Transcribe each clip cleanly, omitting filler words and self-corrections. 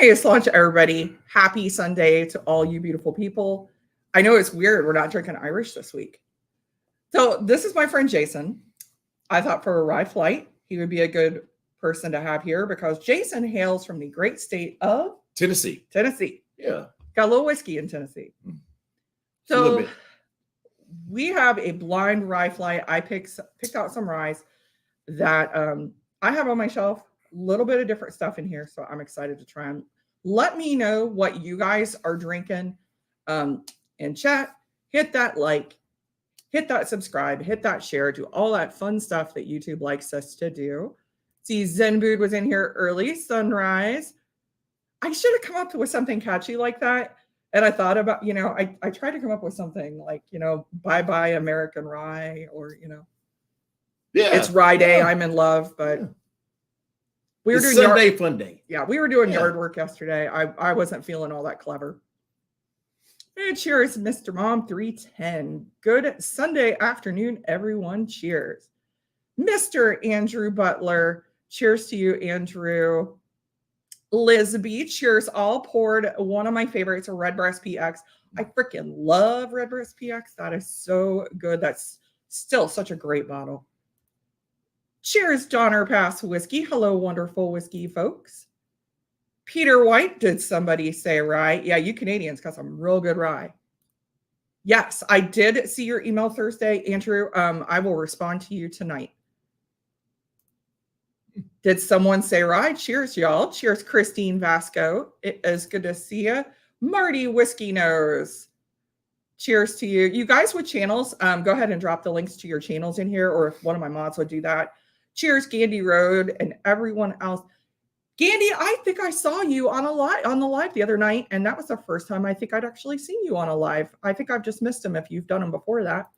Hey, lunch, everybody. Happy Sunday to all you beautiful people. I know it's weird. We're not drinking Irish this week. So this is my friend Jason. I thought for a Rye flight, he would be a good person to have here because Jason hails from the great state of Tennessee. Yeah. Got a little whiskey in Tennessee. A little So bit. we have a blind Rye flight. I picked out some ryes that I have on my shelf. A little bit of different stuff in here, so I'm excited to try them. Let me know what you guys are drinking in chat. Hit that like, hit that subscribe, hit that share, do all that fun stuff that YouTube likes us to do. See, Zenbood was in here early. Sunrise. I should have come up with something catchy like that. And I thought about, I tried to come up with something like, bye-bye American Rye or, it's Rye Day. I'm in love, but we were doing Sunday fun day. Yeah, we were doing yard work yesterday. I wasn't feeling all that clever. Hey, cheers, Mr. Mom 310. Good Sunday afternoon, everyone. Cheers. Mr. Andrew Butler. Cheers to you, Andrew. Liz B. Cheers. All poured. One of my favorites, a Redbreast PX. I freaking love Redbreast PX. That is so good. That's still such a great bottle. Cheers, Donner Pass Whiskey. Hello, wonderful whiskey folks. Peter White, did somebody say rye? Yeah, you Canadians got some real good rye. Yes, I did see your email Thursday, Andrew. I will respond to you tonight. Did someone say rye? Cheers, y'all. Cheers, Christine Vasco. It is good to see you. Marty Whiskey Nose. Cheers to you. You guys with channels, go ahead and drop the links to your channels in here, or if one of my mods would do that. Cheers, Gandy Road and everyone else. Gandy, I think I saw you on the live the other night, and that was the first time I think I'd actually seen you on a live. I think I've just missed them if you've done them before that.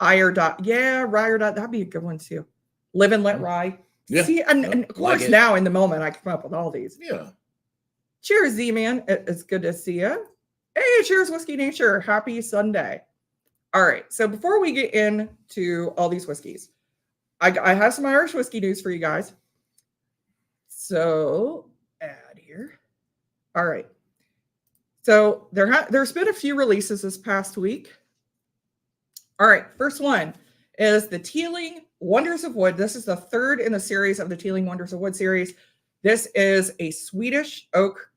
Rye. That'd be a good one too. Live and Let Rye. Yeah. See, and of course like now in the moment I come up with all these. Yeah. Cheers, Z-Man. It's good to see you. Hey, cheers, Whiskey Nature. Happy Sunday. All right. So before we get into all these whiskeys, I have some Irish whiskey news for you guys. So add here. All right. So there's been a few releases this past week. All right. First one is the Teeling Wonders of Wood. This is the third in the series of the Teeling Wonders of Wood series. This is a Swedish oak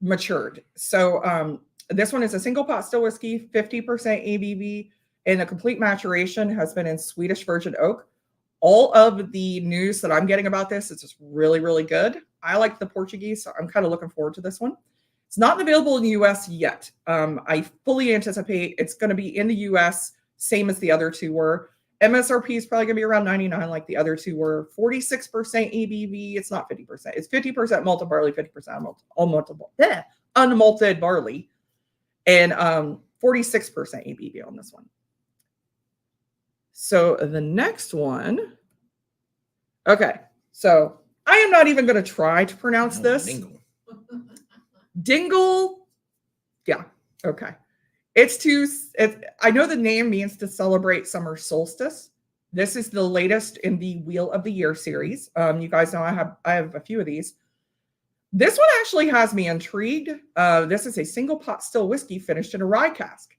matured. So this one is a single pot still whiskey, 50% ABV, and the complete maturation has been in Swedish virgin oak. All of the news that I'm getting about this is just really, really good. I like the Portuguese, so I'm kind of looking forward to this one. It's not available in the US yet. I fully anticipate it's going to be in the US, same as the other two were. MSRP is probably going to be around $99 like the other two were. 46% ABV. It's not 50%. It's 50% malted barley, 50% unmalted barley, and 46% ABV on this one. So the next one. Okay. So I am not even going to try to pronounce this. Dingle. Yeah. Okay. I know the name means to celebrate summer solstice. This is the latest in the Wheel of the Year series. You guys know I have a few of these. This one actually has me intrigued. This is a single pot still whiskey finished in a rye cask.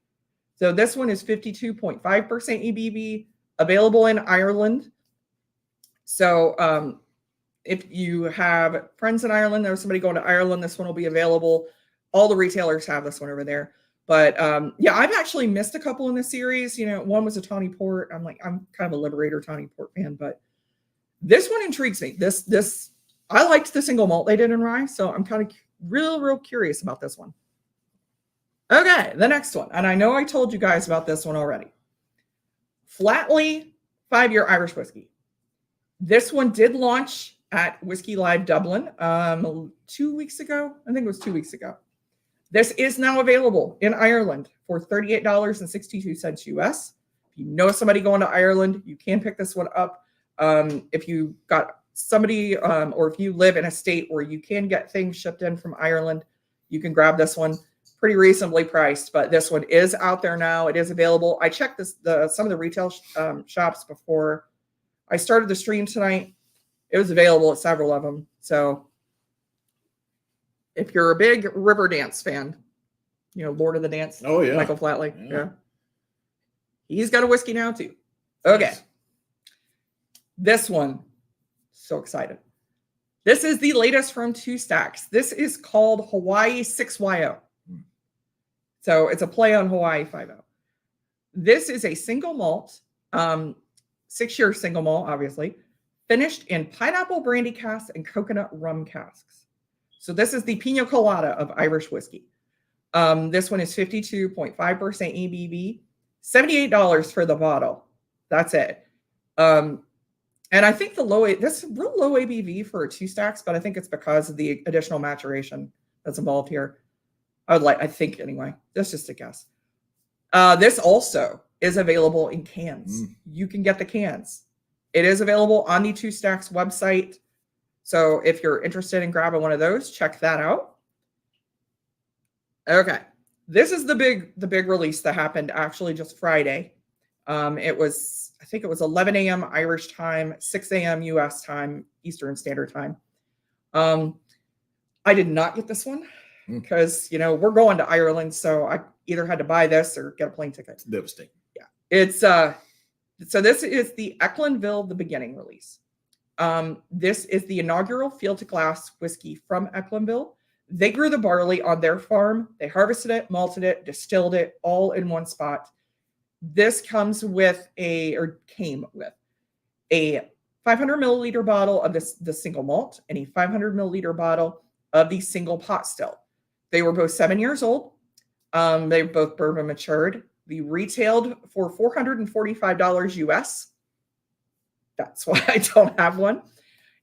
So this one is 52.5% ABV, available in Ireland. So if you have friends in Ireland, there's somebody going to Ireland, this one will be available. All the retailers have this one over there. But yeah, I've actually missed a couple in this series. One was a Tawny Port. I'm kind of a Liberator Tawny Port fan, but this one intrigues me. I liked the single malt they did in rye, so I'm kind of real curious about this one. Okay, the next one. And I know I told you guys about this one already. Flatley 5-year Irish whiskey. This one did launch at Whiskey Live Dublin 2 weeks ago. I think it was 2 weeks ago. This is now available in Ireland for $38.62 US. If you know somebody going to Ireland, you can pick this one up. If you got somebody or if you live in a state where you can get things shipped in from Ireland, you can grab this one. Pretty reasonably priced, but this one is out there now. It is available. I checked some of the retail shops before I started the stream tonight. It was available at several of them. So If you're a big river dance fan, Lord of the Dance. Oh, yeah. Michael Flatley. Yeah. He's got a whiskey now too. Okay. Nice. This one. So excited. This is the latest from Two Stacks. This is called Hawaii 6YO. So it's a play on Hawaii 5-0. This is a single malt, 6-year single malt, obviously, finished in pineapple brandy casks and coconut rum casks. So this is the Pina Colada of Irish whiskey. This one is 52.5% ABV, $78 for the bottle. That's it. And I think this is real low ABV for a Two Stacks, but I think it's because of the additional maturation that's involved here. I think anyway, that's just a guess. This also is available in cans. You can get the cans. It is available on the Two Stacks website. So if you're interested in grabbing one of those, check that out. Okay. This is the big release that happened actually just Friday. I think it was 11 a.m. Irish time, 6 a.m. US time, Eastern Standard Time. I did not get this one because, we're going to Ireland. So I either had to buy this or get a plane ticket. It's devastating. Yeah. It's, so this is the Ecklandville, the beginning release. This is the inaugural field to glass whiskey from Ecklandville. They grew the barley on their farm. They harvested it, malted it, distilled it all in one spot. This came with a 500 milliliter bottle of the single malt and a 500 milliliter bottle of the single pot still. They were both 7 years old. They both bourbon matured. They retailed for $445 US. That's why I don't have one.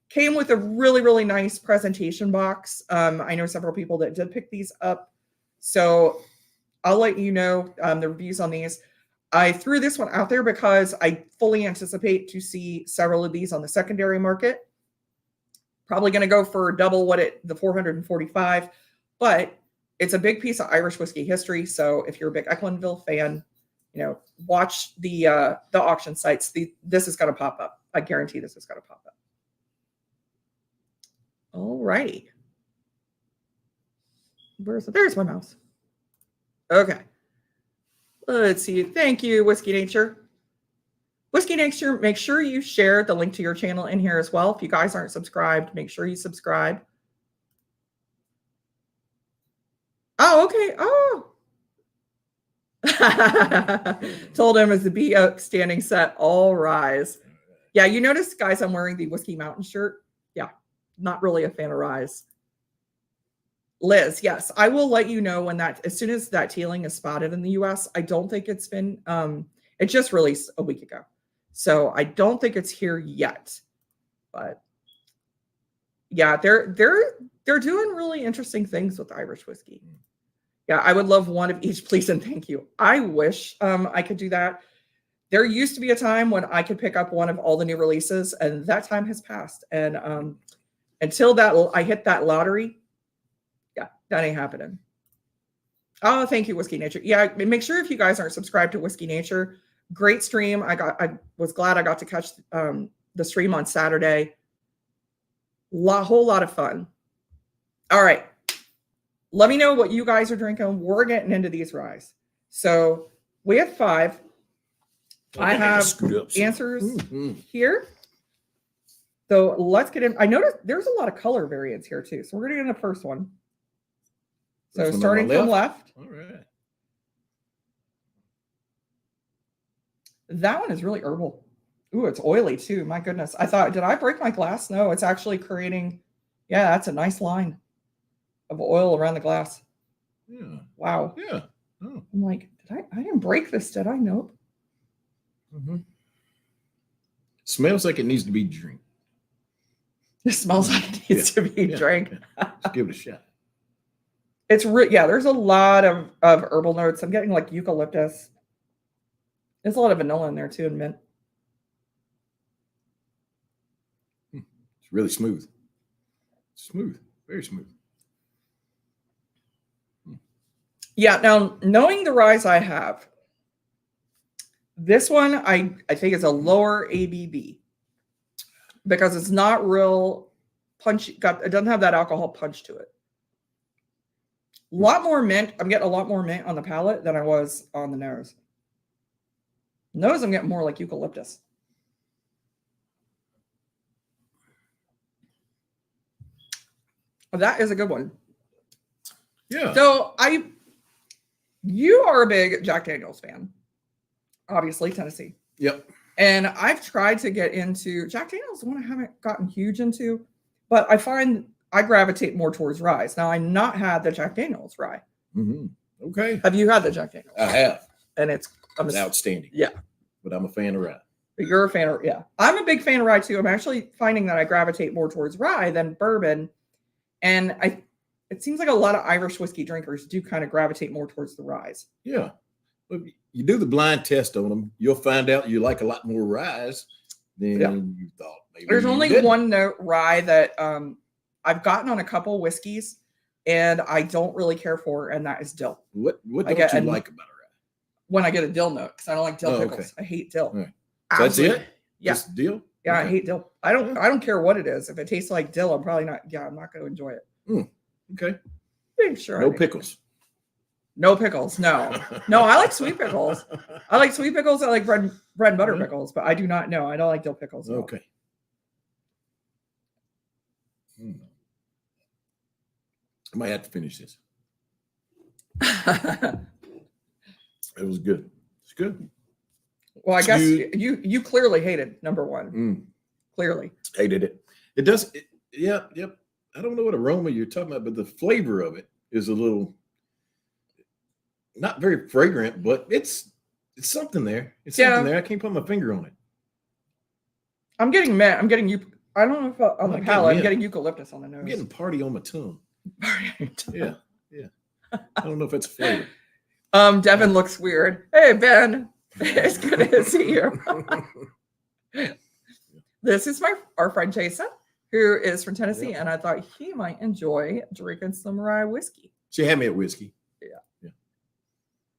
Came with a really, really nice presentation box. I know several people that did pick these up. So I'll let you know the reviews on these. I threw this one out there because I fully anticipate to see several of these on the secondary market. Probably going to go for double the 445, but it's a big piece of Irish whiskey history. So if you're a big Ecklandville fan, watch the auction sites. This is going to pop up. I guarantee this is going to pop up. All right. There's my mouse. Okay. Let's see. Thank you, Whiskey Nature. Whiskey Nature, make sure you share the link to your channel in here as well. If you guys aren't subscribed, make sure you subscribe. Oh, okay. Oh. Told him as the be outstanding set, all rise. Yeah, you notice, guys, I'm wearing the Whiskey Mountain shirt. Yeah, not really a fan of Rise. Liz, yes, I will let you know when as soon as that tealing is spotted in the US. I don't think it's been, it just released a week ago. So I don't think it's here yet, but yeah, they're doing really interesting things with Irish whiskey. Yeah, I would love one of each, please and thank you. I wish I could do that. There used to be a time when I could pick up one of all the new releases, and that time has passed. And until I hit that lottery, yeah, that ain't happening. Oh, thank you, Whiskey Nature. Yeah, make sure if you guys aren't subscribed to Whiskey Nature, great stream. I was glad I got to catch the stream on Saturday. Whole lot of fun. All right. Let me know what you guys are drinking. We're getting into these ryes. So we have 5. I have answers here. So let's get in. I noticed there's a lot of color variants here too. So we're going to get in the first one. So starting from left. All right. That one is really herbal. Ooh, it's oily too. My goodness. I thought, did I break my glass? No, it's actually creating, yeah, that's a nice line of oil around the glass. Yeah. Wow. Yeah. Oh. I'm like, I didn't break this, did I? Nope. Mm-hmm. Smells like it needs to be drank. It smells like it needs to be drank. Yeah. Let's give it a shot. It's yeah, there's a lot of herbal notes. I'm getting like eucalyptus. There's a lot of vanilla in there too, and mint. It's really smooth. Smooth. Very smooth. Yeah, now knowing the ryes I have, this one I think is a lower ABV because it's not real punchy. It doesn't have that alcohol punch to it. lot more mint. I'm getting a lot more mint on the palate than I was on the nose. Nose, I'm getting more like eucalyptus. That is a good one. Yeah. So you are a big Jack Daniels fan, obviously Tennessee. Yep. And I've tried to get into Jack Daniels, one I haven't gotten huge into, but I find I gravitate more towards rye. Now, I've not had the Jack Daniels rye. Mm-hmm. Okay. Have you had the Jack Daniels? I have. And it's outstanding. Yeah. But I'm a fan of rye. But you're a fan of, yeah. I'm a big fan of rye too. I'm actually finding that I gravitate more towards rye than bourbon. And it seems like a lot of Irish whiskey drinkers do kind of gravitate more towards the ryes. Yeah. But you do the blind test on them, you'll find out you like a lot more ryes than you thought. Maybe there's only one note rye that I've gotten on a couple whiskeys and I don't really care for, and that is dill. What don't you like about a rye? When I get a dill note, because I don't like dill pickles. Okay. I hate dill. Right. So that's it? Yeah. Just dill? Yeah, Okay. I hate dill. I don't care what it is. If it tastes like dill, I'm probably not. Yeah, I'm not going to enjoy it. Okay. I'm sure. No pickles. No pickles. No. No, I like sweet pickles. I like sweet pickles. I like bread and butter pickles, but I do not know. I don't like dill pickles. Okay. I might have to finish this. It was good. It's good. Well, I guess you clearly hated number one. Clearly. Hated it. It does. Yep. I don't know what aroma you're talking about, but the flavor of it is a little, not very fragrant, but it's something there. It's something there. I can't put my finger on it. I'm getting mint. I'm getting you. I don't know if on the palate. I'm getting eucalyptus on the nose. I'm getting party on my tongue. Yeah. I don't know if it's a flavor. Devin looks weird. Hey, Ben. It's good to see you. This is our friend Jason, who is from Tennessee, and I thought he might enjoy drinking some rye whiskey. She had me at whiskey. Yeah.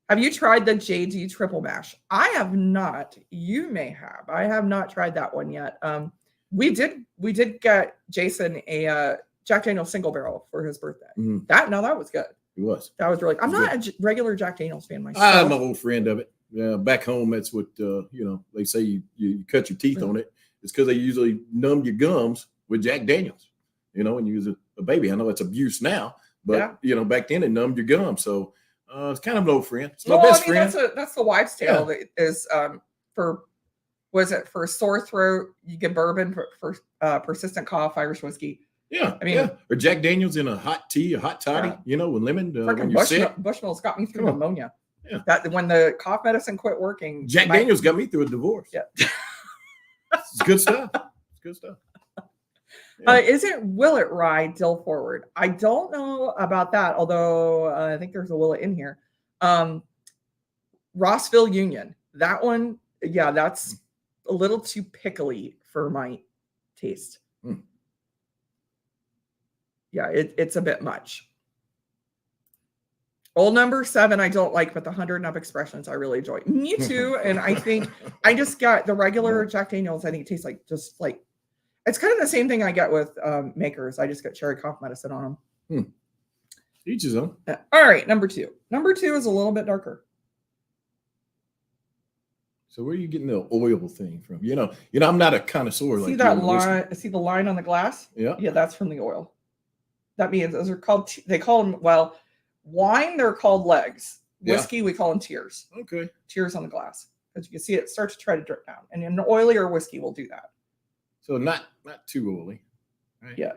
Have you tried the JD Triple Mash? I have not. You may have. I have not tried that one yet. We did get Jason a Jack Daniel's single barrel for his birthday. That was good. It was. That was really. I'm not a regular Jack Daniel's fan myself. I'm an old friend of it. Back home, that's what they say. You cut your teeth on it. It's because they usually numb your gums with Jack Daniels. And you use a baby. I know it's abuse now, but back then it numbed your gums. So it's kind of an old friend. It's my best friend. That's the wives' tale. That is for sore throat, you get bourbon for persistent cough, Irish whiskey. Yeah, or Jack Daniels in a hot tea, a hot toddy, with lemon. When you're sick. Bushmills got me through pneumonia. Yeah. That when the cough medicine quit working. Jack Daniels got me through a divorce. Yeah. It's good stuff. It's good stuff. Will it rye dill forward? I don't know about that, although I think there's a will it in here. Rossville Union. That one, that's a little too pickly for my taste. Yeah, it's a bit much. Old number 7, I don't like, but the 100 and up expressions I really enjoy. Me too. And I think I just got the regular Jack Daniels. I think it tastes like it's kind of the same thing I get with Makers. I just get cherry cough medicine on them. Each his own. All right, number 2. Number 2 is a little bit darker. So where are you getting the oil thing from? I'm not a connoisseur. See that line? See the line on the glass? Yeah, that's from the oil. That means those are called. They call them wine. They're called legs. Whiskey, we call them tears. Okay, tears on the glass. As you can see, it starts to try to drip down, and an oilier whiskey will do that. So not too oily. Right? Yeah,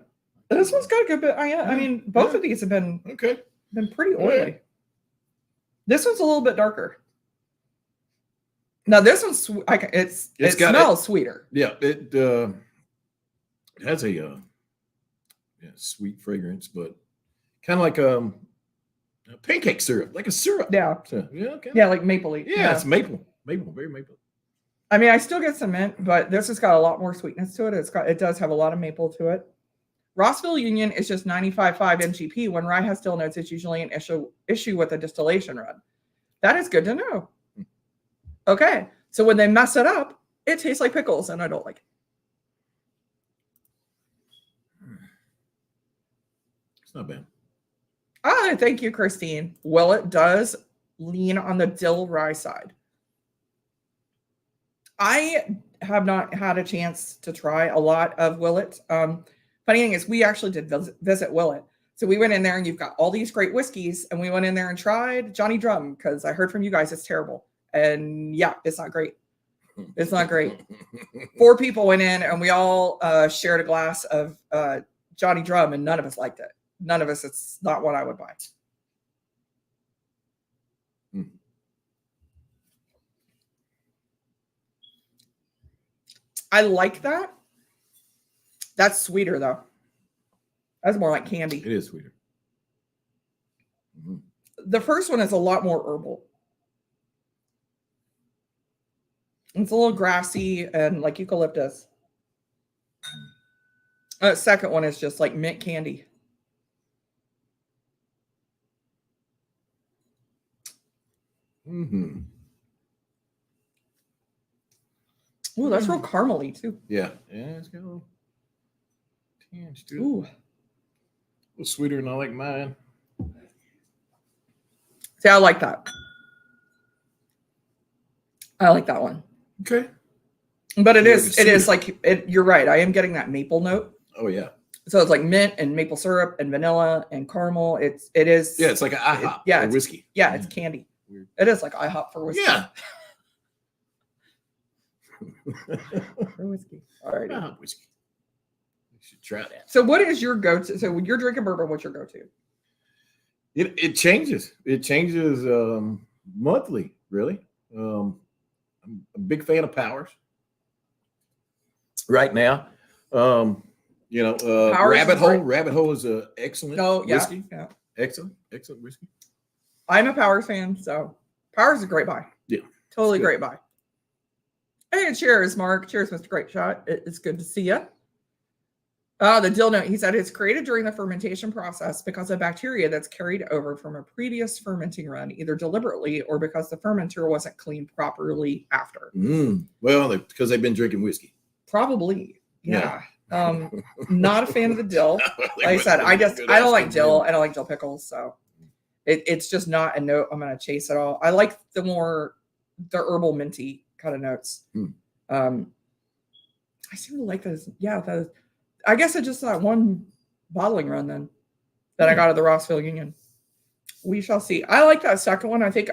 this one's got a good bit. I mean, both of these have been pretty oily. Right. This one's a little bit darker. Now this one's it smells sweeter. Yeah, it has a sweet fragrance, but kind of like pancake syrup, like a syrup. Yeah, so, like mapley. Yeah, it's maple, very maple. I mean, I still get some mint, but this has got a lot more sweetness to it. It does have a lot of maple to it. Rossville Union is just 95.5 MGP. When rye has still notes, it's usually an issue with the distillation run. That is good to know. Okay, so when they mess it up, it tastes like pickles, and I don't like it. It's not bad. Ah, thank you, Christine. Well, it does lean on the dill rye side. I have not had a chance to try a lot of Willet. Funny thing is, we actually did visit Willet. So we went in there and you've got all these great whiskeys, and we went in there and tried Johnny Drum because I heard from you guys it's terrible. And yeah, it's not great. It's not great. 4 people went in and we all shared a glass of Johnny Drum, and none of us liked it. None of us. It's not what I would buy. I like that. That's sweeter though. That's more like candy. It is sweeter. The first one is a lot more herbal. It's a little grassy and like eucalyptus. Second one is just like mint candy. Mm-hmm. Ooh, that's real caramely too. Yeah. Yeah, it's got a little tinge to it. Ooh. A little sweeter than I like mine. See, I like that. I like that one. Okay. But it is like it. You're right. I am getting that maple note. Oh yeah. So it's like mint and maple syrup and vanilla and caramel. It is. Yeah, it's like an IHOP. Yeah, or whiskey. Yeah, it's candy. Weird. It is like IHOP for whiskey. Yeah. For whiskey. All right. IHOP whiskey. You should try that. So what is your go-to? So when you're drinking bourbon, what's your go-to? It changes. It changes monthly, really. I'm a big fan of Powers. Right now. Rabbit Hole. Rabbit Hole is an excellent whiskey. Yeah. Excellent whiskey. I'm a Powers fan, so Powers is a great buy. Yeah. Totally great buy. Hey, cheers, Mark. Cheers, Mr. Great Shot. It's good to see you. The dill note, he said, it's created during the fermentation process because of bacteria that's carried over from a previous fermenting run, either deliberately or because the fermenter wasn't cleaned properly after. Well, because they've been drinking whiskey. Probably. Yeah. Not a fan of the dill. Like I said, I don't like dill. I don't like dill pickles. So it's just not a note I'm going to chase at all. I like the herbal minty kind of notes. I seem to like those. Yeah. I guess it's just that one bottling run then that I got at the Rossville Union. We shall see. I like that second one. I think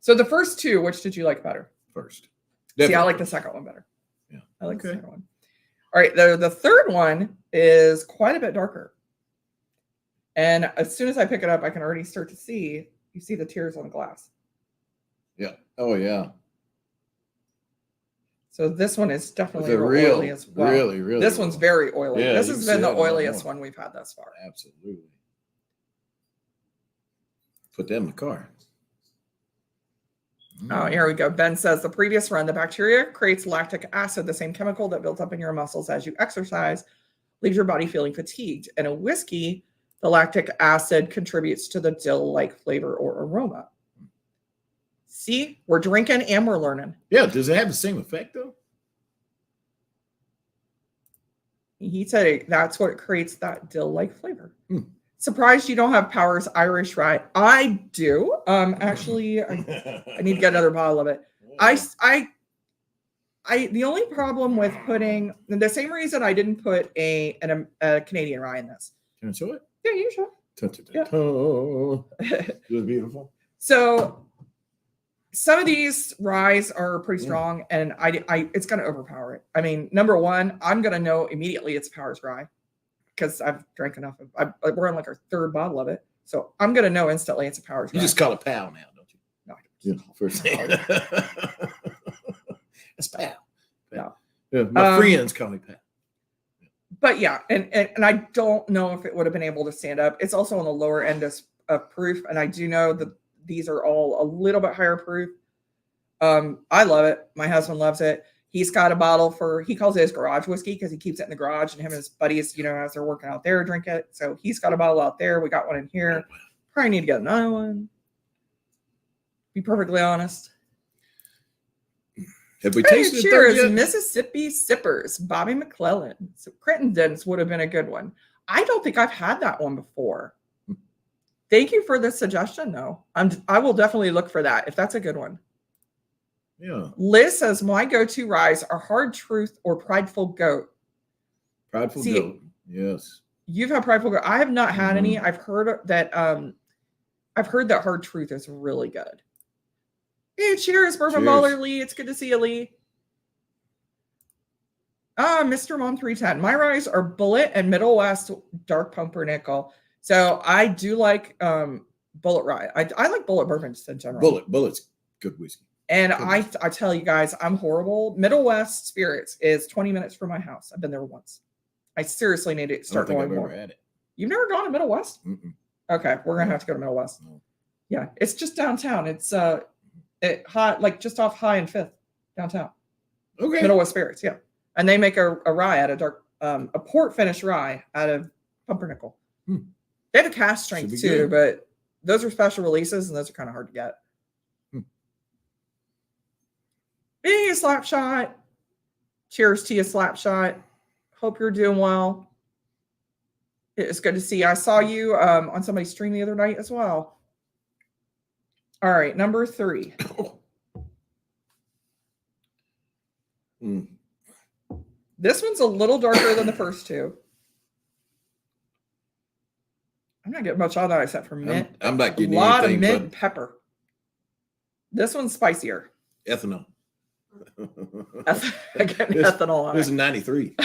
so. The first two, which did you like better? First. Definitely. See, I like the second one better. Yeah. I like the second one. All right. The third one is quite a bit darker. And as soon as I pick it up, I can already start to see, you see the tears on the glass. Yeah. Oh, yeah. So this one is definitely oily as well. Really. This one's very oily. Yeah, this has been the oiliest one we've had thus far. Absolutely. Put that in the car. Oh, here we go. Ben says the previous run, the bacteria creates lactic acid, the same chemical that builds up in your muscles as you exercise, leaves your body feeling fatigued. In a whiskey, the lactic acid contributes to the dill-like flavor or aroma. See, we're drinking and we're learning. Yeah, does it have the same effect though? He said that's what creates that dill-like flavor. Surprised you don't have Powers Irish Rye. I do. Actually, I need to get another bottle of it. The only problem with putting the same reason I didn't put a Canadian rye in this. Can I show it? Yeah, you show. Yeah. It was beautiful. So some of these ryes are pretty strong, and it's going to overpower it. I mean, number one, I'm going to know immediately it's Powers Rye because I've drank enough of. We're on like our third bottle of it, so I'm going to know instantly it's a Powers Rye. You just call it POW now, don't you? No, first thing. It's POW. No. Yeah, my friends call me POW. But yeah, and I don't know if it would have been able to stand up. It's also on the lower end of proof, and I do know that these are all a little bit higher proof. I love it. My husband loves it. He's got a bottle he calls it his garage whiskey because he keeps it in the garage, and him and his buddies, as they're working out there, drink it. So he's got a bottle out there. We got one in here. Probably need to get another one. Be perfectly honest. Have we tasted cheers, Mississippi Sippers, Bobby McClellan. So Crittenden's would have been a good one. I don't think I've had that one before. Thank you for the suggestion, though. I will definitely look for that if that's a good one. Yeah. Liz says my go-to ryes are Hard Truth or Prideful Goat. Prideful See, Goat. Yes. You've had Prideful Goat. I have not had any. Mhm. I've heard that Hard Truth is really good. Hey, cheers, Bourbon Cheers. Baller Lee. It's good to see you, Lee. Mr. Mom 310. My ryes are Bullet and Middle West Dark Pumpernickel. So I do like Bullet Rye. I like Bullet bourbon just in general. Bullet's good whiskey. And Good I tell you guys, I'm horrible. Middle West Spirits is 20 minutes from my house. I've been there once. I seriously need to start going more. Had it. You've never gone to Middle West? Mm-mm. Okay, we're gonna have to go to Middle West. No. Yeah, it's just downtown. It's like just off High and Fifth downtown. Okay. Middle West Spirits, yeah. And they make a rye out of a port finish rye out of pumpernickel. Hmm. They have a cast strength too, but those are special releases and those are kind of hard to get. Being a slap shot. Cheers to you, slap shot. Hope you're doing well. It's good to see you. I saw you on somebody's stream the other night as well. All right, number 3. This one's a little darker than the first two. I'm not getting much on that except for mint. I'm not getting a lot anything of mint and pepper. This one's spicier. Ethanol. Again, ethanol on This is it. 93.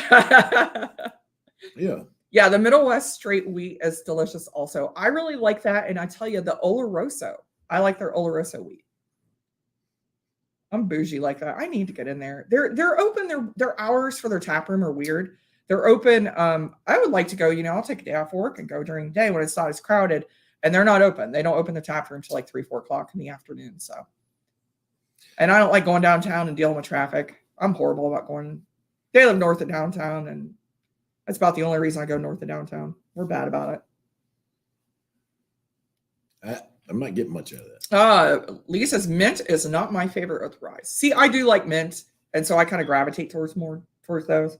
Yeah. Yeah, the Middle West straight wheat is delicious also. I really like that. And I tell you, the Oloroso. I like their Oloroso wheat. I'm bougie like that. I need to get in there. They're open. Their hours for their tap room are weird. They're open. I would like to go, I'll take a day off work and go during the day when it's not as crowded. And they're not open. They don't open the tap room until like 3-4 o'clock in the afternoon. So, and I don't like going downtown and dealing with traffic. I'm horrible about going. They live north of downtown, and that's about the only reason I go north of downtown. We're bad about it. I'm not getting much out of that. Lisa's mint is not my favorite of the ryes. See, I do like mint, and so I kind of gravitate towards those.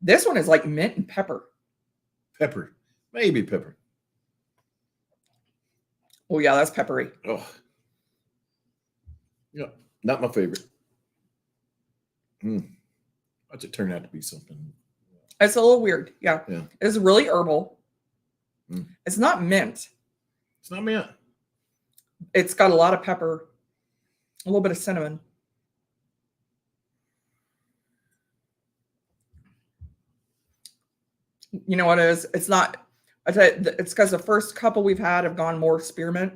This one is like mint and pepper. Pepper. Maybe pepper. Oh, yeah, that's peppery. Oh. Yeah, not my favorite. Watch it turn out to be something. It's a little weird. Yeah. Yeah. It's really herbal. It's not mint. It's not mint. It's got a lot of pepper, a little bit of cinnamon. You know what it is? It's not. I tell you, it's because the first couple we've had have gone more spearmint.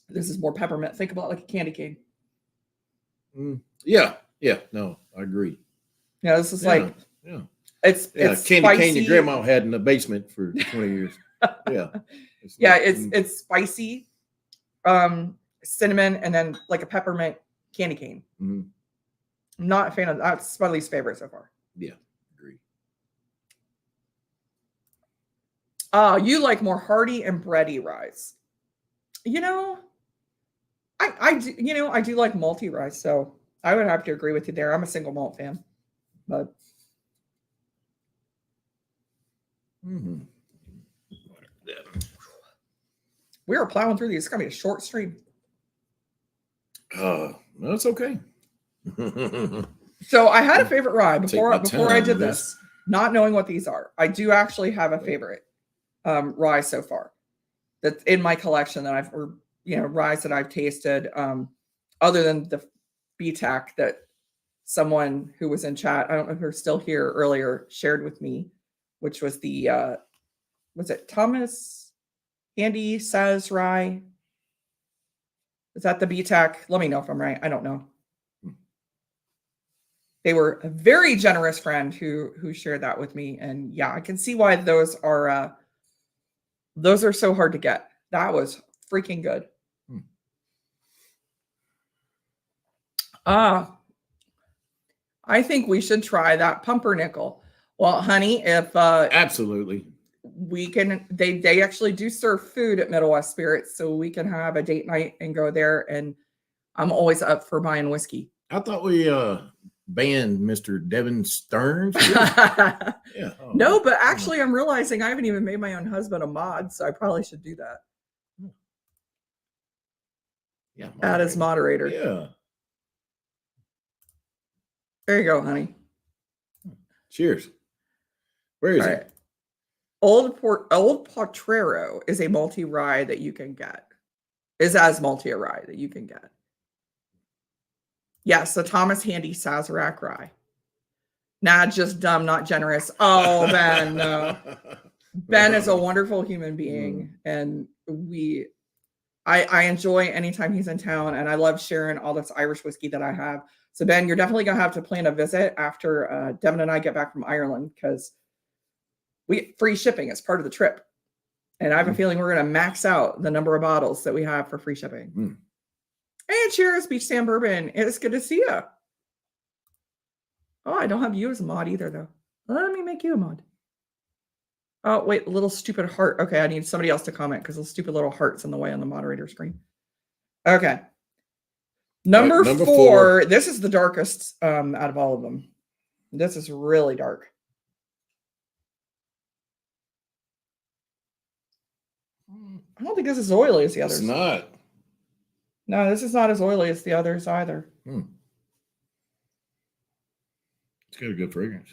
This is more peppermint. Think about it like a candy cane. Yeah. No, I agree. Yeah, this is it's candy spicy. cane your grandma had in the basement for 20 years. Yeah. It's spicy, cinnamon, and then like a peppermint candy cane. I'm not a fan of that. It's my least favorite so far. Yeah, agree. You like more hearty and bready ryes. I do. I do like malty ryes, so I would have to agree with you there. I'm a single malt fan, but. We are plowing through these. It's gonna be a short stream. No, it's okay. So I had a favorite rye before I did with this, not knowing what these are. I do actually have a favorite rye so far that's in my collection that ryes that I've tasted, other than the BTAC that someone who was in chat, I don't know if they're still here earlier, shared with me, which was the was it Thomas Andy says rye? Is that the BTAC? Let me know if I'm right. I don't know. They were a very generous friend who shared that with me, and yeah, I can see why those are so hard to get. That was freaking good. I think we should try that pumpernickel. Well, honey, if absolutely. We can, they actually do serve food at Middle West Spirits, so we can have a date night and go there. And I'm always up for buying whiskey. I thought we banned Mr. Devin Stearns. No, but actually I'm realizing I haven't even made my own husband a mod, so I probably should do that. Yeah. Add as moderator. Yeah. There you go, honey. Cheers. Where is All it? right. Old Potrero is a multi rye that you can get. Is as multi a rye that you can get. Yes, the Thomas Handy Sazerac rye. Nah, just dumb, not generous. Oh, Ben, no. Ben is a wonderful human being, and I enjoy anytime he's in town, and I love sharing all this Irish whiskey that I have. So Ben, you're definitely gonna have to plan a visit after Devin and I get back from Ireland, because we get free shipping as part of the trip, and I have a feeling we're gonna max out the number of bottles that we have for free shipping. And cheers, Beach Sand Bourbon. It's good to see you. Oh, I don't have you as a mod either, though. Let me make you a mod. Oh, wait, little stupid heart. Okay, I need somebody else to comment because those stupid little heart's in the way on the moderator screen. Okay. Number four. This is the darkest out of all of them. This is really dark. I don't think this is oily as the others. It's not. No, this is not as oily as the others either. It's got a good fragrance.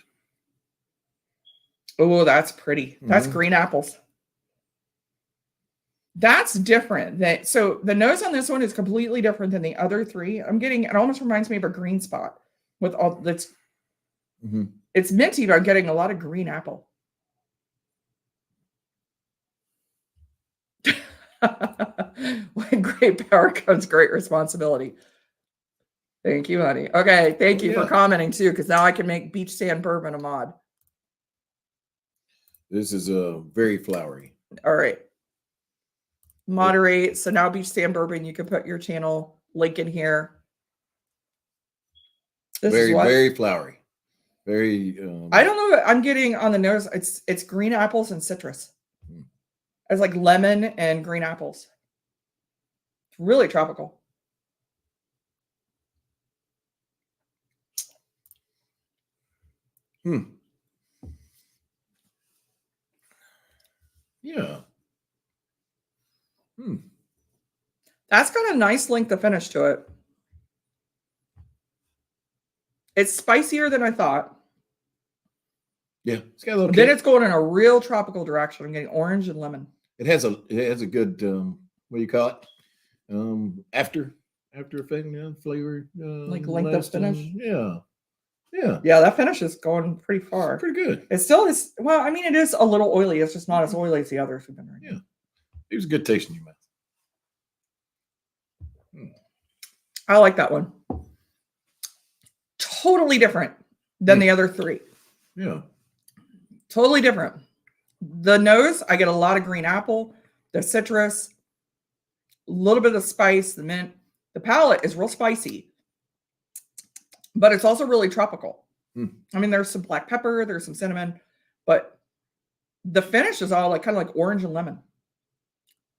Oh, that's pretty. That's green apples. That's different. So the nose on this one is completely different than the other three. It almost reminds me of a green spot with all that's. It's minty, but I'm getting a lot of green apple. With great power comes great responsibility. Thank you, honey. Okay, thank you for commenting too, because now I can make Beach Sand Bourbon a mod. This is very flowery. All right. Moderate. So now Beach Sand Bourbon, you can put your channel link in here. This is very flowery. Very. I don't know what I'm getting on the nose. It's green apples and citrus. It's like lemon and green apples. It's really tropical. Yeah. That's got a nice length of finish to it. It's spicier than I thought. Yeah, it's got a little. Then it's going in a real tropical direction. I'm getting orange and lemon. It has a good what do you call it? After effect, flavor. Like length of finish. Yeah, that finish is going pretty far. Pretty good. It still is. Well, I mean, it is a little oily. It's just not as oily as the others we've been drinking. Yeah, it was a good taste in your mouth. I like that one. Totally different than the other three. Yeah. Totally different. The nose, I get a lot of green apple, the citrus, a little bit of spice, the mint. The palate is real spicy, but it's also really tropical. I mean, there's some black pepper, there's some cinnamon, but the finish is all like kind of like orange and lemon.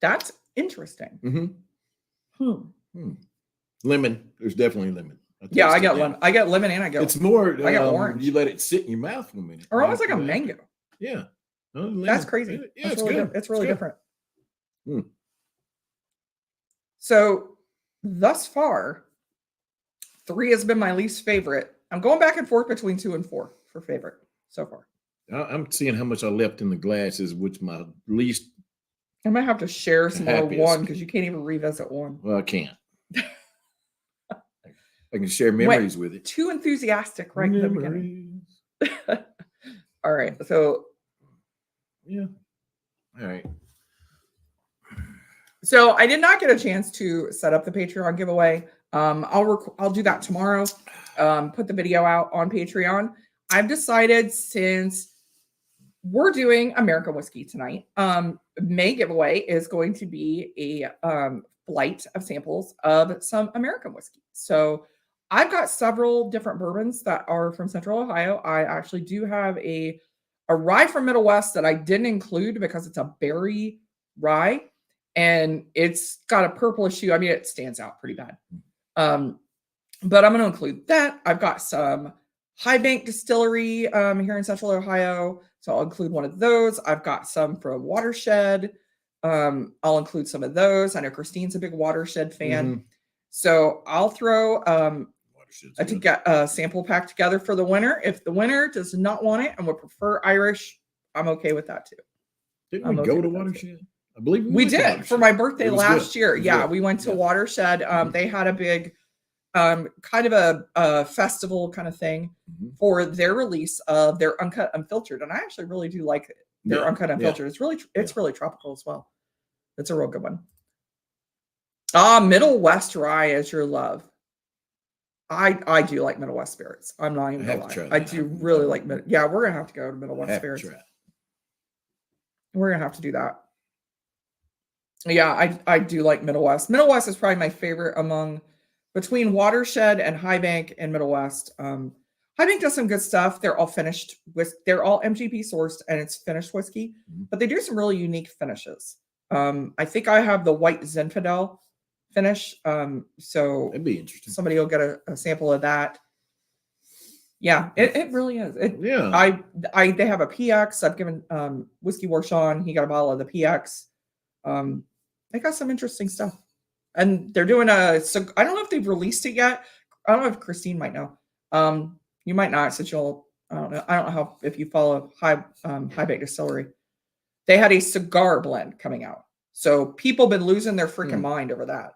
That's interesting. Lemon. There's definitely lemon. Yeah, I get lemon. I get lemon and I get. It's more. I got orange. You let it sit in your mouth for a minute, or almost like a mango. Yeah, that's crazy. Yeah, it's really good. It's really different. Mm. So thus far, 3 has been my least favorite. I'm going back and forth between 2 and 4 for favorite so far. I'm seeing how much I left in the glasses, which my least. I might have to share some more 1 because you can't even revisit 1. Well, I can't. I can share memories with it. Too enthusiastic right in the beginning. All right. So. Yeah. All right. So I did not get a chance to set up the Patreon giveaway. I'll do that tomorrow. Put the video out on Patreon. I've decided since we're doing American whiskey tonight, May giveaway is going to be a flight of samples of some American whiskey. So I've got several different bourbons that are from Central Ohio. I actually do have a rye from Middle West that I didn't include because it's a berry rye and it's got a purplish hue. I mean, it stands out pretty bad. But I'm going to include that. I've got some High Bank Distillery here in Central Ohio. So I'll include one of those. I've got some from Watershed. I'll include some of those. I know Christine's a big Watershed fan. So I'll throw Watershed's to good. get a sample pack together for the winner. If the winner does not want it and would prefer Irish, I'm okay with that too. Didn't I'm we okay go with to that too. Watershed? I believe We went to did for Watershed. my birthday It was last good. year. It was Yeah, good. we went to Yeah. Watershed. Mhm. They had a big kind of a festival kind of thing Mhm. for their release of their uncut unfiltered, and I actually really do like their Yeah, uncut yeah. unfiltered. It's really Yeah. really tropical as well. It's a real good one. Middle West Rye is your love. I do like Middle West spirits. I'm not even I have gonna to lie. try I that. do really like yeah, we're gonna have to go to Middle I West have to spirits. try it. We're gonna have to do that. Yeah, I do like Middle West. Middle West is probably my favorite among between Watershed and High Bank and Middle West. High Bank does some good stuff. They're all finished with they're all MGP sourced and it's finished whiskey, Mhm. but they do some really unique finishes. I think I have the white Zinfandel finish. So That'd be interesting. somebody will get a sample of that. Yeah, it really is. Yeah. They have a PX. I've given Whiskey Warshawn, he got a bottle of the PX. They got some interesting stuff. And they're doing so I don't know if they've released it yet. I don't know if Christine might know. You might not, since you'll I don't know. I don't know how if you follow High Bank Distillery. They had a cigar blend coming out. So people been losing their freaking mind over that.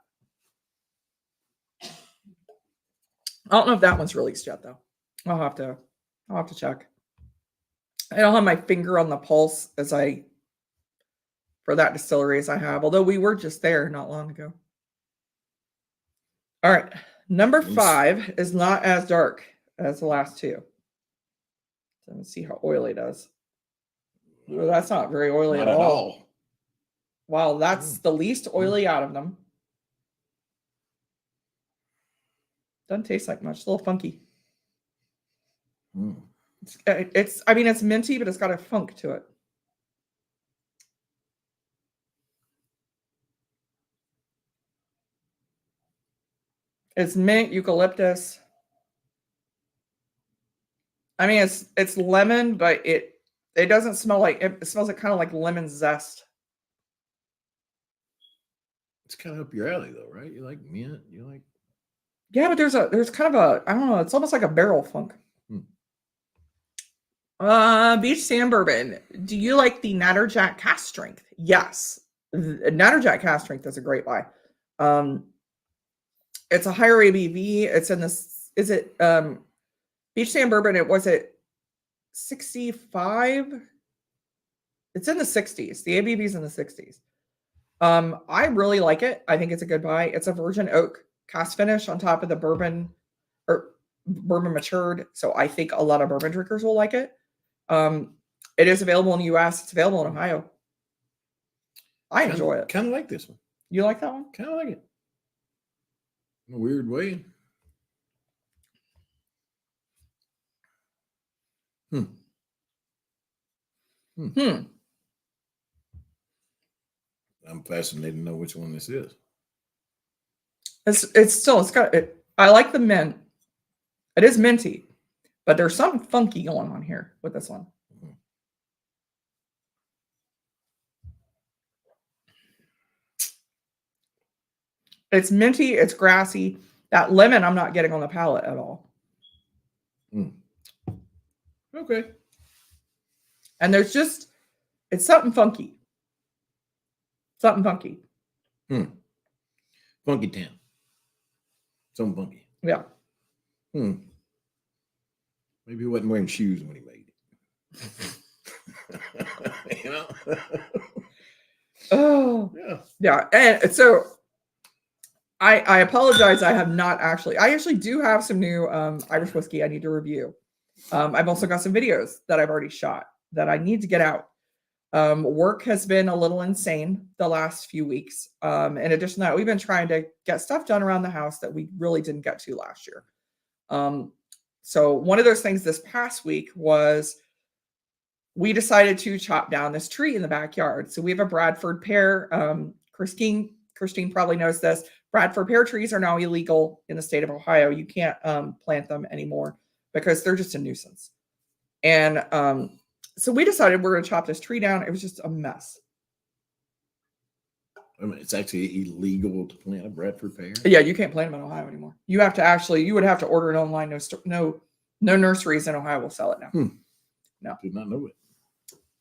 I don't know if that one's released yet though. I'll have to check. I don't have my finger on the pulse for that distillery as I have, although we were just there not long ago. All right. Number 5 is not as dark as the last two. So let's see how oily it is. Well, that's not very oily Not at all. Wow, that's the least oily out of them. Doesn't taste like much. It's a little funky. Mm. I mean, it's minty, but it's got a funk to it. It's mint, eucalyptus. I mean, it's lemon, but it doesn't smell like it smells like kind of like lemon zest. It's kind of up your alley, though, right? You like mint. You like. Yeah, but there's kind of a I don't know. It's almost like a barrel funk. Beach Sand Bourbon. Do you like the Natterjack Cask Strength? Yes, Natterjack Cask Strength is a great buy. It's a higher ABV. It's in this. Is it Beach Sand Bourbon? It was at 65. It's in the 60s. The ABV is in the 60s. I really like it. I think it's a good buy. It's a virgin oak cask finish on top of the bourbon or bourbon matured. So I think a lot of bourbon drinkers will like it. It is available in the US. It's available in Ohio. I enjoy it. Kind of like this one. You like that one? Kind of like it. In a weird way. I'm fascinated to know which one this is. It's got it. I like the mint. It is minty, but there's something funky going on here with this one. It's minty, it's grassy. That lemon I'm not getting on the palate at all. Okay. And there's just it's something funky. Something funky. Funky town. Something funky. Yeah. Maybe he wasn't wearing shoes when he made it. You know? Oh. Yeah. Yeah. And so I apologize. I actually do have some new Irish whiskey I need to review. I've also got some videos that I've already shot that I need to get out. Work has been a little insane the last few weeks. In addition to that, we've been trying to get stuff done around the house that we really didn't get to last year. So one of those things this past week was we decided to chop down this tree in the backyard. So we have a Bradford pear. Christine probably knows this. Bradford pear trees are now illegal in the state of Ohio. You can't plant them anymore because they're just a nuisance. And so we decided we're going to chop this tree down. It was just a mess. I mean, it's actually illegal to plant a Bradford pear. Yeah, you can't plant them in Ohio anymore. You have to actually, you would have to order it online. No nurseries in Ohio will sell it now. No. Did not know it.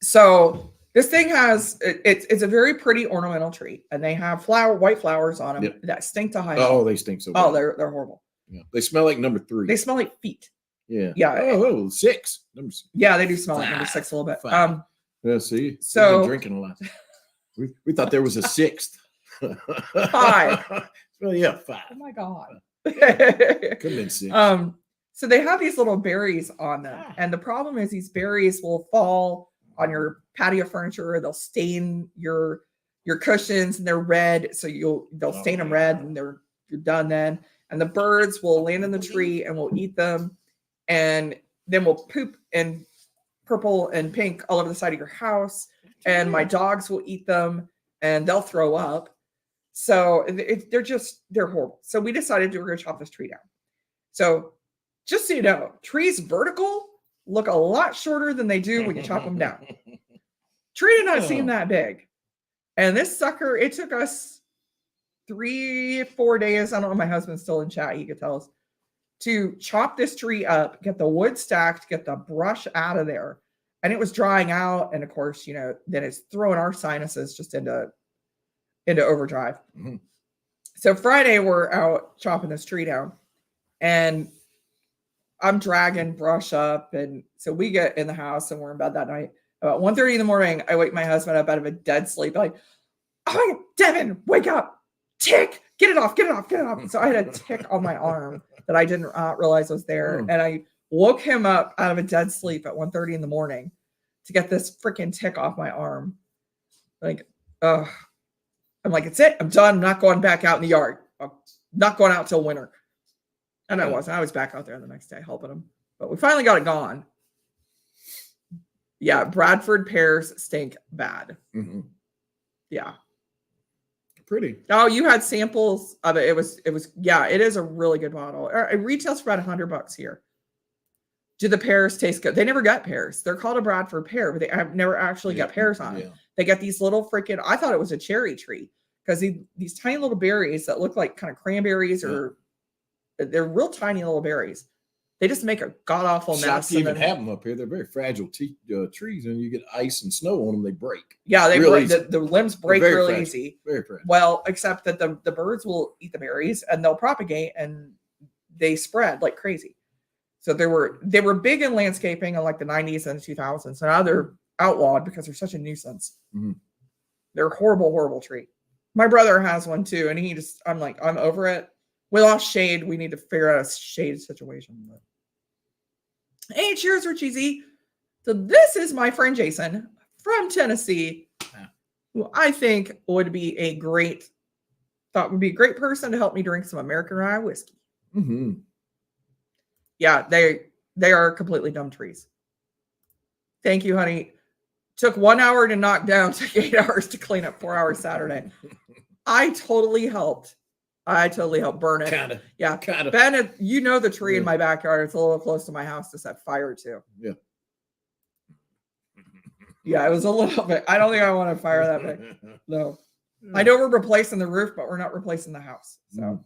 So this thing has, it's a very pretty ornamental tree, and they have white flowers on them that stink to high. Oh, they stink so bad. Oh, they're horrible. Yeah. They smell like number 3. They smell like feet. Yeah. Yeah. Oh, 6. Number 6. Yeah, they do smell like number 6 a little bit. 5. Yeah, see? So we've been drinking a lot. We thought there was a 6th. 5. Well, yeah, 5. Oh my God. Could have been 6. So they have these little berries on them. And the problem is these berries will fall on your patio furniture. They'll stain your cushions, and they're red. So they'll stain them red, and you're done then. And the birds will land in the tree and will eat them. And then will poop in purple and pink all over the side of your house. And my dogs will eat them, and they'll throw up. So they're horrible. So we decided we were going to chop this tree down. So just so you know, trees vertical look a lot shorter than they do when you chop them down. Tree did not seem that big. And this sucker, it took us 3-4 days. I don't know, my husband's still in chat. He could tell us to chop this tree up, get the wood stacked, get the brush out of there. And it was drying out. And of course, then it's throwing our sinuses just into overdrive. Mm-hmm. So Friday, we're out chopping this tree down, and I'm dragging brush up. And so we get in the house, and we're in bed that night. About 1:30 in the morning, I wake my husband up out of a dead sleep. Like, oh my God, Devin, wake up. Tick, get it off. So I had a tick on my arm that I didn't realize was there. And I woke him up out of a dead sleep at 1:30 in the morning to get this freaking tick off my arm. Like, I'm like, it's it. I'm done. I'm not going back out in the yard. I'm not going out till winter. And I wasn't. I was back out there the next day helping him. But we finally got it gone. Yeah, Bradford pears stink bad. Mm-hmm. Yeah. Pretty. Oh, you had samples of it. It was, yeah, it is a really good bottle. It retails for about $100 here. Do the pears taste good? They never got pears. They're called a Bradford pear, but I've never actually got pears on them. They get these little freaking, I thought it was a cherry tree because these tiny little berries that look like kind of cranberries or they're real tiny little berries. They just make a god-awful mess. You even have them up here. They're very fragile trees, and you get ice and snow on them, they break. Yeah, they break. The limbs break really fragile. easy. Very fragile. Well, except that the birds will eat the berries, and they'll propagate, and they spread like crazy. So they were big in landscaping in like the 90s and 2000s. So now they're outlawed because they're such a nuisance. Mm-hmm. They're a horrible, horrible tree. My brother has one too, and I'm like, I'm over it. We lost shade. We need to figure out a shade situation. But... Hey, cheers, Richie. So this is my friend Jason from Tennessee, who I think would be a great person to help me drink some American Rye whiskey. Mm-hmm. Yeah, they are completely dumb trees. Thank you, honey. Took 1 hour to knock down, took 8 hours to clean up, 4 hours Saturday. I totally helped burn it. Kind of. Yeah. Kind of. Ben, the tree in my backyard. It's a little close to my house to set fire to. Yeah. Yeah, it was a little bit. I don't think I want to fire that big. No. I know we're replacing the roof, but we're not replacing the house. So,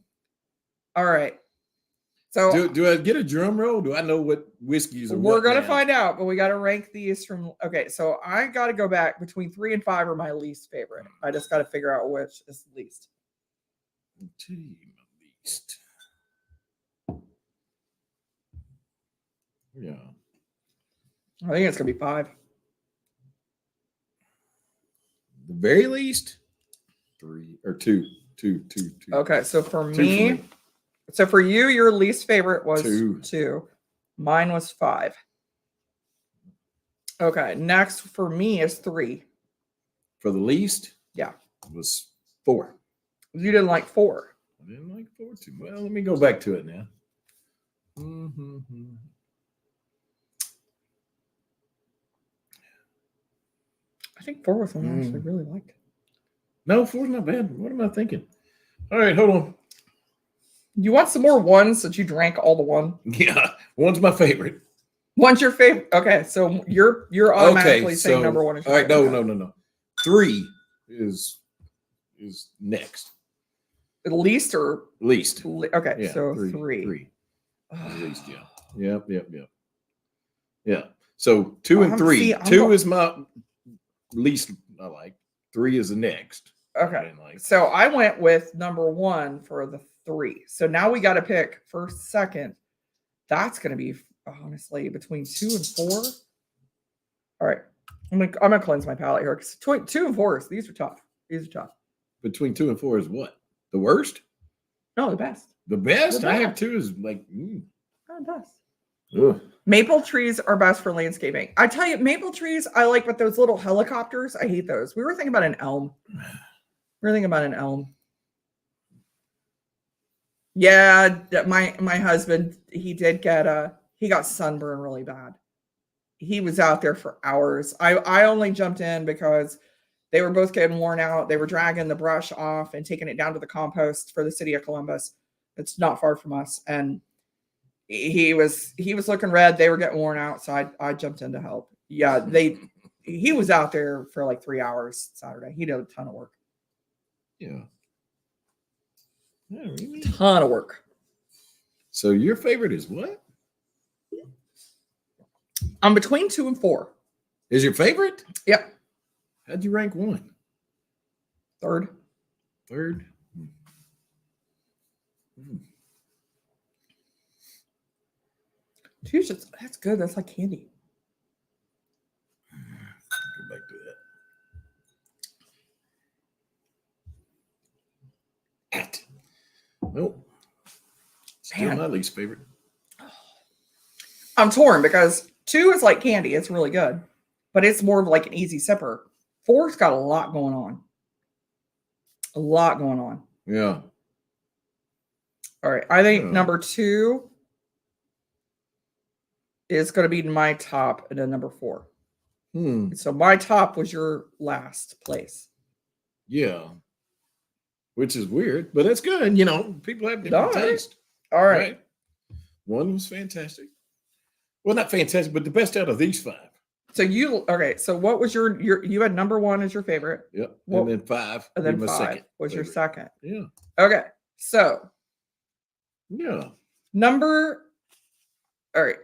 all right. So do I get a drum roll? Do I know what whiskeys are? We're going to find out, but we got to rank these from. Okay, so I got to go back between 3 and 5 are my least favorite. I just got to figure out which is least. Team least. Yeah. I think it's going to be 5. The very least 3 or 2. Okay, so for me. So for you, your least favorite was 2. Mine was 5. Okay, next for me is 3. For the least? Yeah. Was 4. You didn't like 4. I didn't like 4 too. Well, let me go back to it now. Mm-hmm. I think 4 was one I actually really liked. No, 4's not bad. What am I thinking? All right, hold on. You want some more 1s since you drank all the 1? Yeah, 1's my favorite. 1's your favorite. Okay, so you're automatically saying number 1 is your all right, favorite. no. 3 is is next. At least or Least. okay, Yeah, so three. three. At least, yeah. Yep. Yeah. So 2 and 3. See, 2 is my least I like. 3 is the next. Okay. Like. So I went with number 1 for the 3. So now we got to pick first, second. That's going to be honestly between 2 and 4. All right. I'm gonna cleanse my palate here because 2 and 4. These are tough. Between 2 and 4 is what? The worst? No, the best. The best? The I have best. 2 is like. The best. Ugh. Maple trees are best for landscaping. I tell you, maple trees I like, but those little helicopters, I hate those. We were thinking about an elm. Yeah, my husband, he got sunburn really bad. He was out there for hours. I only jumped in because they were both getting worn out. They were dragging the brush off and taking it down to the compost for the city of Columbus. It's not far from us. And he was looking red. They were getting worn out. So I jumped in to help. Yeah, he was out there for like 3 hours Saturday. He did a ton of work. Yeah. Yeah, really? Ton of work. So your favorite is what? I'm between 2 and 4. Is your favorite? Yep. How'd you rank 1? Third. That's good. That's like candy. Go back to that. Nope. Still my least favorite. I'm torn because 2 is like candy. It's really good, but it's more of like an easy sipper. 4's got a lot going on. Yeah. All right. I think number 2 is going to be my top, and then number 4. So my top was your last place. Yeah. Which is weird, but that's good. You know, people have different taste. All right. 1 was fantastic. Well, not fantastic, but the best out of these 5. So so what was you had number 1 as your favorite. Yep. And then 5. And then 5 was your second. Yeah. Okay. So. Yeah. All right.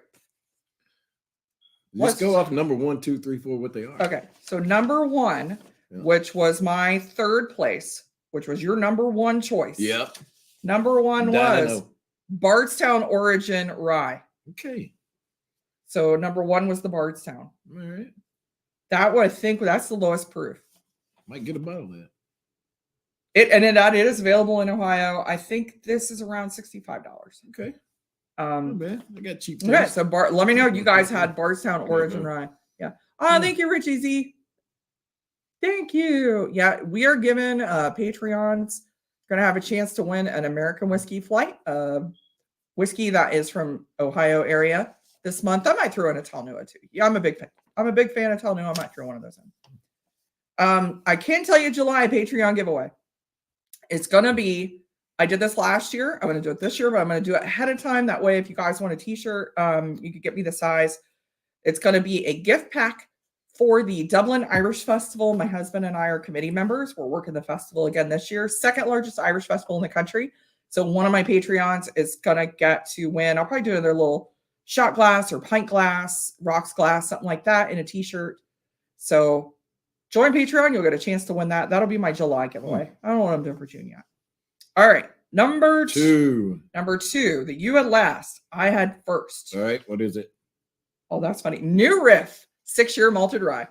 Let's go off number 1, 2, 3, 4, what they are. Okay. So number 1, which was my third place, which was your number 1 choice. Yep. Number 1 was Bardstown Origin Rye. Okay. So number 1 was the Bardstown. All right. I think that's the lowest proof. Might get a bottle of that. It is available in Ohio. I think this is around $65. Okay. Not bad. I got cheap. Okay, so let me know you guys had Bardstown Origin Rye. Yeah. Oh, thank you, Richie Z. Thank you. Yeah, we are giving Patreons going to have a chance to win an American whiskey flight, whiskey that is from Ohio area this month. I might throw in a Talnua too. Yeah, I'm a big fan. I'm a big fan of Talnua. I might throw one of those in. I can tell you July Patreon giveaway. It's going to be, I did this last year. I'm going to do it this year, but I'm going to do it ahead of time. That way, if you guys want a t-shirt, you can get me the size. It's going to be a gift pack for the Dublin Irish Festival. My husband and I are committee members. We're working the festival again this year. Second largest Irish festival in the country. So one of my Patreons is going to get to win. I'll probably do their little shot glass or pint glass, rocks glass, something like that in a t-shirt. So join Patreon. You'll get a chance to win that. That'll be my July giveaway. I don't know what I'm doing for June yet. All right. Number 2 that you had last. I had first. All right. What is it? Oh, that's funny. New Riff 6-year malted rye.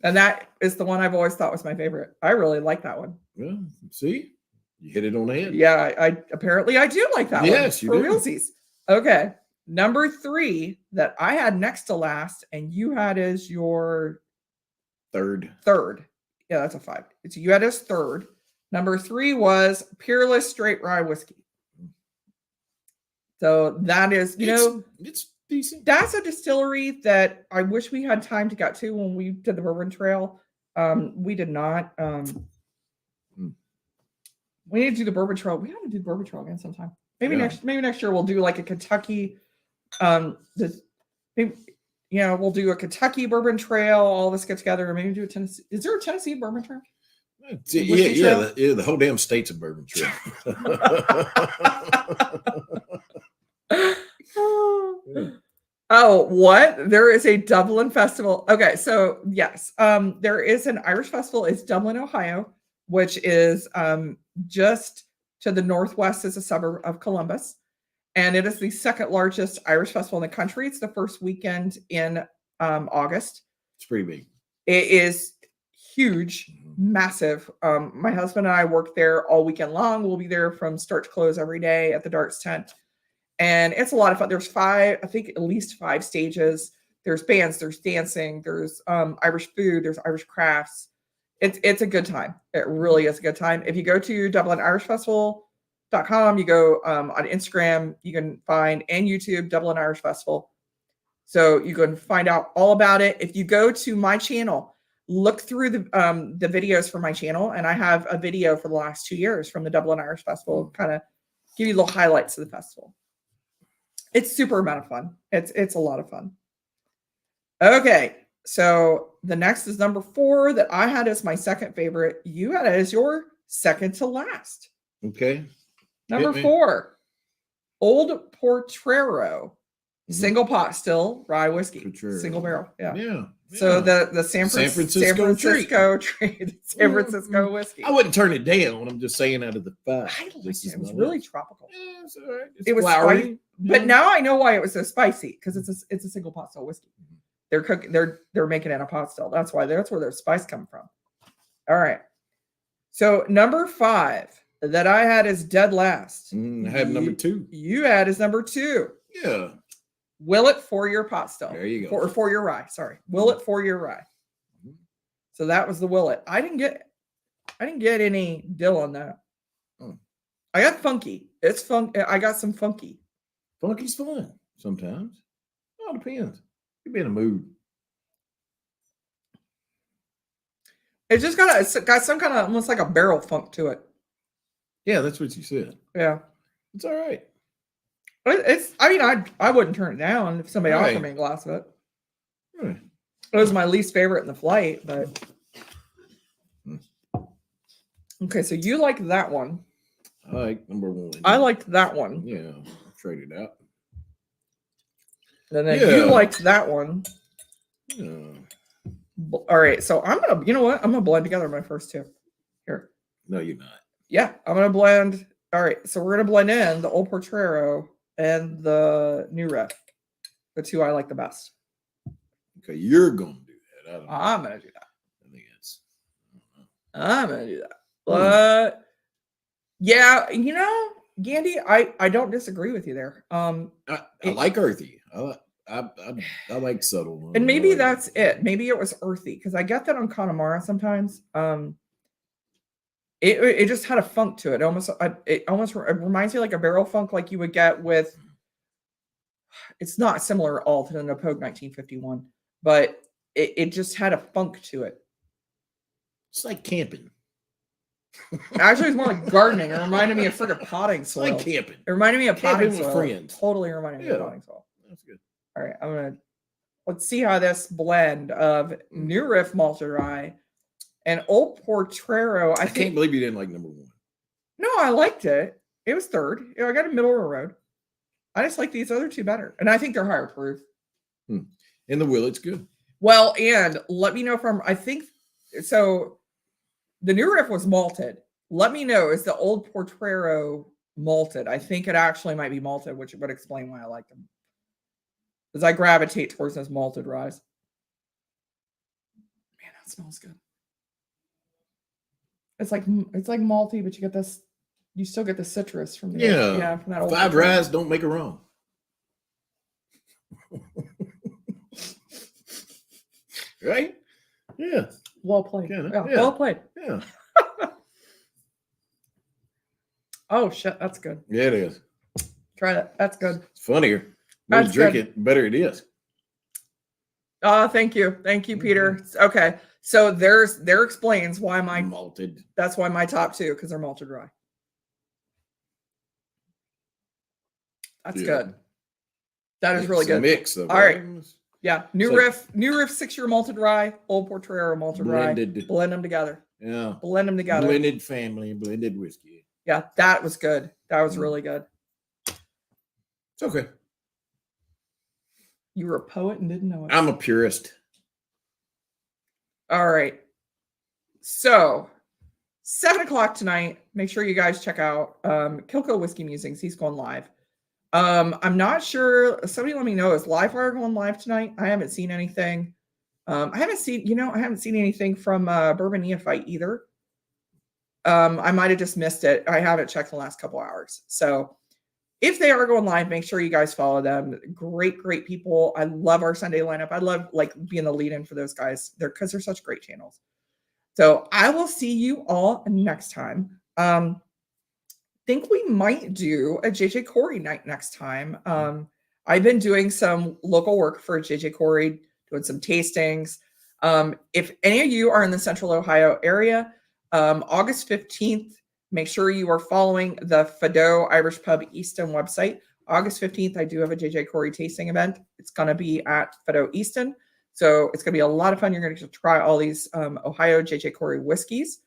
And that is the one I've always thought was my favorite. I really like that one. Yeah. See, you hit it on the head. Yeah. I apparently I do like that one. Yes, you for do. Realsies. Okay. Number 3 that I had next to last and you had as your third. Yeah, that's a 5. You had as third. Number 3 was Peerless Straight Rye Whiskey. So that is, it's decent. That's a distillery that I wish we had time to get to when we did the Bourbon Trail. We did not. We need to do the Bourbon Trail. We have to do the Bourbon Trail again sometime. Maybe next year we'll do like a Kentucky. We'll do a Kentucky Bourbon Trail. All of us get together and maybe do a Tennessee. Is there a Tennessee Bourbon Trail? The whole damn state's a bourbon trail. Oh, what? There is a Dublin festival. Okay, so yes, there is an Irish festival. It's Dublin, Ohio, which is just to the northwest is a suburb of Columbus. And it is the second largest Irish festival in the country. It's the first weekend in August. It's pretty big. It is huge, massive. My husband and I work there all weekend long. We'll be there from start to close every day at the darts tent. And it's a lot of fun. There's at least 5 stages. There's bands, there's dancing, there's Irish food, there's Irish crafts. It's a good time. It really is a good time. If you go to DublinIrishFestival.com, you go on Instagram, you can find, and YouTube, Dublin Irish Festival. So you can find out all about it. If you go to my channel, look through the videos for my channel, and I have a video for the last 2 years from the Dublin Irish Festival, kind of give you little highlights of the festival. It's super amount of fun. It's a lot of fun. Okay, so the next is number 4 that I had as my second favorite. You had it as your second to last. Okay. Number 4, Old Portrero, single pot still rye whiskey, Portrero. Single barrel. Yeah. Yeah. So the San Francisco treat. San Francisco whiskey. I wouldn't turn it down. I'm just saying out of the 5. I liked it. It was really tropical. Yeah, it's all right. It's It was flowery. spicy, but now I know why it was so spicy, because it's a single pot still whiskey. They're cooking. They're making it in a pot still. That's where their spice come from. All right. So number 5 that I had as dead last. I had number 2. You had as number 2. Yeah. Willet 4-year pot still. There you go. Or 4-year rye. Sorry, Willet 4-year rye. So that was the Willet. I didn't get any dill on that. I got funky. It's fun. I got some funky. Funky's fun sometimes. All depends. You be in a mood. It's just got some kind of almost like a barrel funk to it. Yeah, that's what you said. Yeah, it's all right. I wouldn't turn it down if somebody offered me a glass of it. Right. It was my least favorite in the flight, but okay. So you like that one? I like number 1. I liked that one. Yeah, trade it out. And then you liked that one. Yeah. All right. So I'm gonna, you know what? I'm gonna blend together my first 2. Here. No, you're not. Yeah, I'm gonna blend. All right. So we're gonna blend in the Old Portrero and the New Ref, the 2 I like the best. Okay, you're gonna do that. I'm gonna do that. I think it's. I'm gonna do that. But yeah, Gandy, I don't disagree with you there. I like earthy. I like subtle. And maybe that's it. Maybe it was earthy, because I get that on Connemara sometimes. It just had a funk to it. It reminds me like a barrel funk, like you would get with. It's not similar at all to the Napoleon 1951, but it just had a funk to it. It's like camping. Actually, it's more like gardening. It reminded me of freaking potting soil. It's like camping. It reminded me of potting with soil. friends. Totally reminded me of potting soil. That's good. All right, let's see how this blend of New Riff malted rye and Old Portrero. I can't believe you didn't like number 1. No, I liked it. It was 3rd. I got a middle of the road. I just like these other 2 better, and I think they're higher proof. And the Willet's good. Well, and let me know I think so. The New Riff was malted. Let me know, is the Old Portrero malted? I think it actually might be malted, which would explain why I like them. Because I gravitate towards those malted ryes. Man, that smells good. It's like malty, but you get this. You still get the citrus from the from that old 5 ryes don't make it wrong. Right? Yeah. Well played. Yeah. Well played. Yeah. Oh shit, that's good. Yeah, it is. Try that. That's good. It's funnier. The more you drink it, the better it is. Thank you, Peter. Okay, so there explains why my malted. That's why my top 2, because they're malted rye. That's good. That is really good. Mix of all right. Yeah, New Riff 6-year malted rye, Old Portrero malted rye. Blend them together. Yeah. Blend them together. Blended family, blended whiskey. Yeah, that was good. That was really good. It's okay. You were a poet and didn't know it. I'm a purist. All right. So 7:00 tonight. Make sure you guys check out Kilco Whiskey Musings. He's going live. I'm not sure. Somebody let me know. Is Livewire going live tonight? I haven't seen anything. I haven't seen anything from Bourbon Neophyte either. I might have just missed it. I haven't checked the last couple hours. So if they are going live, make sure you guys follow them. Great, great people. I love our Sunday lineup. I love like being the lead-in for those guys. Because they're such great channels. So I will see you all next time. Think we might do a JJ Corey night next time. I've been doing some local work for JJ Corey, doing some tastings. If any of you are in the Central Ohio area, August 15th, make sure you are following the Fado Irish Pub Easton website. August 15th, I do have a JJ Corey tasting event. It's going to be at Fado Easton. So it's going to be a lot of fun. You're going to try all these Ohio JJ Corey whiskeys.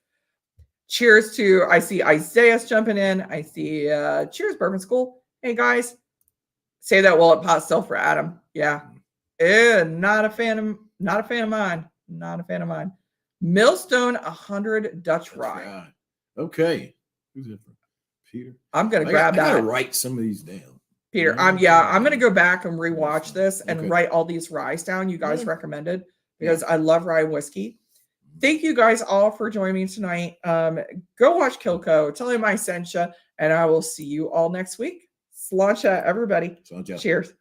Cheers to, I see Isaiah's jumping in. I see, cheers, Bourbon School. Hey, guys. Say that while it pots still for Adam. Yeah. Not a fan of mine. Not a fan of mine. Millstone 100 Dutch Rye. Right. Okay. Who's it from? Peter? I'm going to grab that. I gotta write some of these down. Peter, I'm going to go back and rewatch this and write all these ryes down you guys recommended because I love rye whiskey. Thank you guys all for joining me tonight. Go watch Kilco. Tell him I sent you, and I will see you all next week. Sláinte, everybody. Sláinte. Cheers.